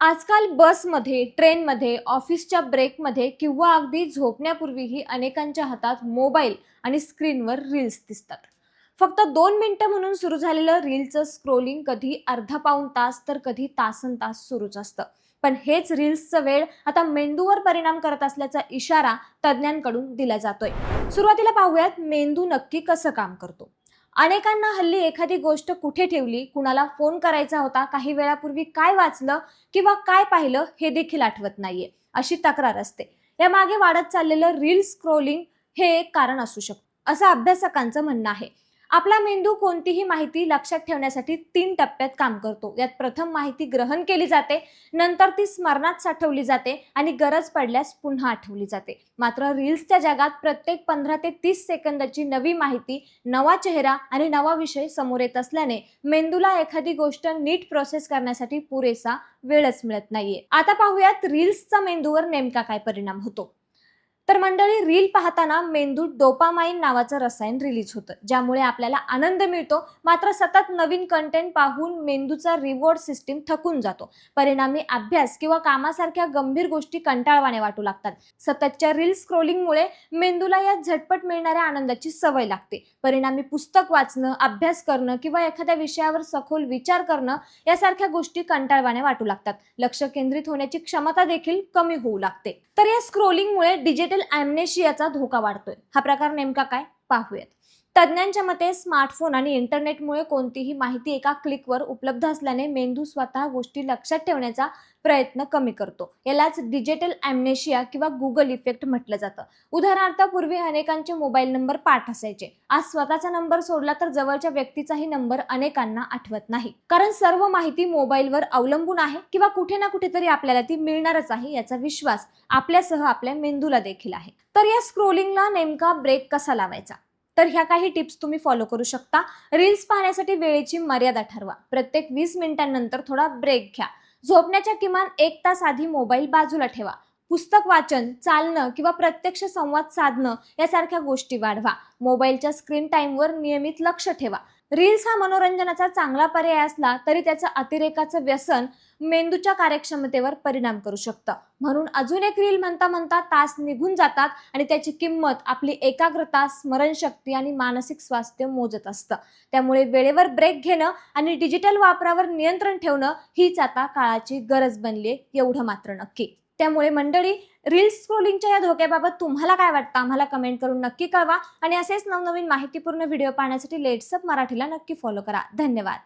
आजकाल बसमध्ये, ट्रेनमध्ये, ऑफिसच्या ब्रेकमध्ये किंवा अगदी झोपण्यापूर्वीही अनेकांच्या हातात मोबाईल आणि स्क्रीनवर रील्स दिसतात. फक्त 2 मिनिटं म्हणून सुरू झालेलं रीलचं स्क्रोलिंग कधी अर्धा पाऊण तास तर कधी तासनतास सुरूच असतं. पण हेच रील्सचं वेळ आता मेंदूवर परिणाम करत असल्याचा इशारा तज्ज्ञांकडून दिला जातोय. सुरुवातीला पाहूयात मेंदू नक्की कसं काम करतो. अनेकांना हल्ली एखादी गोष्ट कुठे ठेवली, कुणाला फोन करायचा होता, काही वेळापूर्वी काय वाचलं किंवा काय पाहिलं हे देखील आठवत नाहीये, अशी तक्रार असते. या मागे वाढत चाललेलं रील स्क्रोलिंग हे एक कारण असू शकतं, असं अभ्यासकांचं म्हणणं आहे. आपला मेंदू कोणतीही माहिती लक्षात ठेवण्यासाठी 3 टप्प्यात काम करतो. यात प्रथम माहिती ग्रहण केली जाते, नंतर ती स्मरणात साठवली जाते आणि गरज पडल्यास पुन्हा आठवली जाते. मात्र रील्सच्या जगात प्रत्येक 15 ते 30 सेकंदाची नवी माहिती, नवा चेहरा आणि नवा विषय समोर येत असल्याने मेंदूला एखादी गोष्ट नीट प्रोसेस करण्यासाठी पुरेसा वेळच मिळत नाहीये. आता पाहूयात रील्सचा मेंदूवर नेमका काय परिणाम होतो. तर मंडळी, रील पाहताना मेंदूत डोपामाइन नावाचं रसायन रिलीज होतं, ज्यामुळे आपल्याला आनंद मिळतो. मात्र सतत नवीन कंटेंट पाहून मेंदूचा रिवॉर्ड सिस्टीम थकून जातो. परिणामी अभ्यास किंवा कामासारख्या गंभीर गोष्टी कंटाळवाण्या वाटू लागतात. सततच्या रील स्क्रोलिंगमुळे मेंदूला या झटपट मिळणाऱ्या आनंदाची सवय लागते. परिणामी पुस्तक वाचणं, अभ्यास करणं किंवा एखाद्या विषयावर सखोल विचार करणं यासारख्या गोष्टी कंटाळवाण्या वाटू लागतात. लक्ष केंद्रित होण्याची क्षमता देखील कमी होऊ लागते. तर या स्क्रोलिंगमुळे डिजिटल ॲम्नेशियाचा धोका वाढतोय. हा प्रकार नेमका काय पाहूयात. तज्ज्ञांच्या मते स्मार्टफोन आणि इंटरनेटमुळे कोणतीही माहिती एका क्लिकवर उपलब्ध असल्याने मेंदू स्वतः गोष्टी लक्षात ठेवण्याचा प्रयत्न कमी करतो. यालाच डिजिटल ॲम्नेशिया किंवा गुगल इफेक्ट म्हटलं जातं. उदाहरणार्थ, पूर्वी अनेकांचे मोबाईल नंबर पाठ असायचे. आज स्वतःचा नंबर सोडला तर जवळच्या व्यक्तीचाही नंबर अनेकांना आठवत नाही. कारण सर्व माहिती मोबाईलवर अवलंबून आहे किंवा कुठे ना कुठेतरी आपल्याला ती मिळणारच आहे याचा विश्वास आपल्यासह आपल्या मेंदूला देखील आहे. तर या स्क्रोलिंगला नेमका ब्रेक कसा लावायचा? तर ह्या काही टिप्स तुम्ही फॉलो करू शकता. रील्स पाहण्यासाठी वेळेची मर्यादा ठरवा. प्रत्येक 20 मिनिटांनंतर थोडा ब्रेक घ्या. झोपण्याच्या किमान 1 तास आधी मोबाईल बाजूला ठेवा. पुस्तक वाचन, चालणं किंवा प्रत्यक्ष संवाद साधणं यासारख्या गोष्टी वाढवा. मोबाईलच्या स्क्रीन टाईमवर नियमित लक्ष ठेवा. रील्स हा मनोरंजनाचा चांगला पर्याय असला तरी त्याचं अतिरेकाचं व्यसन मेंदूच्या कार्यक्षमतेवर परिणाम करू शकतं. म्हणून अजून एक रील म्हणता म्हणता तास निघून जातात आणि त्याची किंमत आपली एकाग्रता, स्मरणशक्ती आणि मानसिक स्वास्थ्य मोजत असतं. त्यामुळे वेळेवर ब्रेक घेणं आणि डिजिटल वापरावर नियंत्रण ठेवणं हीच आता काळाची गरज बनली, एवढं मात्र नक्की. त्यामुळे मंडळी, रील्स स्क्रोलिंगच्या या धोक्याबाबत तुम्हाला काय वाटतं आम्हाला कमेंट करून नक्की कळवा आणि असेच नवनवीन माहितीपूर्ण व्हिडिओ पाहण्यासाठी लेट्सअप मराठीला नक्की फॉलो करा. धन्यवाद.